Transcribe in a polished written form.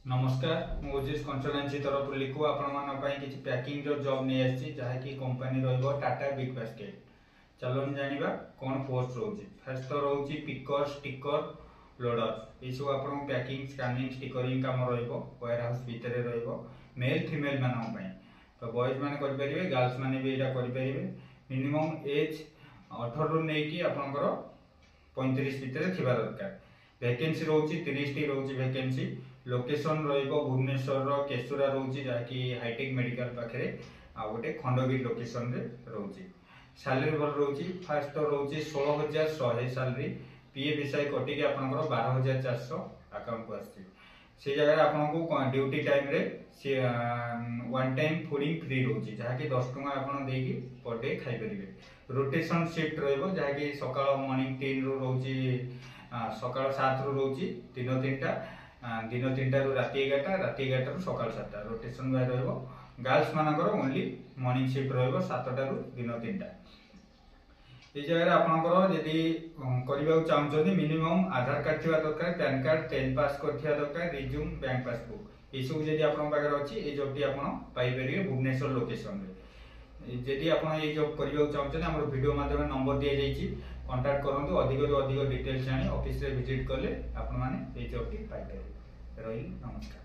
नमस्कार मुझे कंसल्टेंसी तरफ लिखु आपण किसी पैकिंग जॉब नहीं आसी जहाँकि कंपनी टाटा बिग बास्केट। चलो जानिबा कौन पोस्ट रोचे। फास्ट तो रोचे पिकर स्टिकर लोडर ये सब आप पैकिंग स्कानिंग स्टिकरिंग काम वेयर हाउस भितर मेल फीमेल मान तो बॉयज मैंने करेंगे गर्ल्स मैंने भी यहाँ करेंगे। मिनिमम एज 18 रु नहीं आपंकर 35 भितर थी दरकार। वैकेंसी रोची 30 टी रोची वैकेंसी। लोकेशन भुवनेश्वर केशुरा रोची जहाँकि हाईटेक मेडिकल पाखे आ गोटे खंडगिरी लोकेशन रे रोची। सैलरी भल रोची। फास्ट तो रोची 16,100 सैलरी पीएफ विषय कटिक आपंकर 12,400 अकाउंट को आसी। से जगह आपको ड्यूटी टाइम रे सी वन टाइम फूडिंग फ्री रोची जहाँकि 10 टଙ୍କା आप पर डे खाईपर। रोटेशन शिफ्ट रही सकाल मॉर्निंग 3 रु रोची सकाल 7 रु रोची दिन 3टा दिन 3टा रु राति 11टा राति 11टा रु सकाल 7टा रोटेशन बाय रहिबो। गर्ल्स मानकर ओनली मॉर्निंग शिफ्ट रहिबो 7टा रु दिन 3टा। ये जगह आपंकर यदि करने चाहते मिनिमम आधार कार्ड थी दरकार पैन कार्ड 10 पास कर दरकार रिज्यूम बैंक पासबुक ये सब जब आप अच्छी ये जॉबटी आपरे भुवनेश्वर लोकेशन जदि आप ये जॉब करने चाहते हैं वीडियो माध्यम नंबर दी जाइए कांटेक्ट करूँ। अधिक डिटेल्स जानी ऑफिस रे विजिट कले आप जॉबटी पाइपर। रही नमस्कार।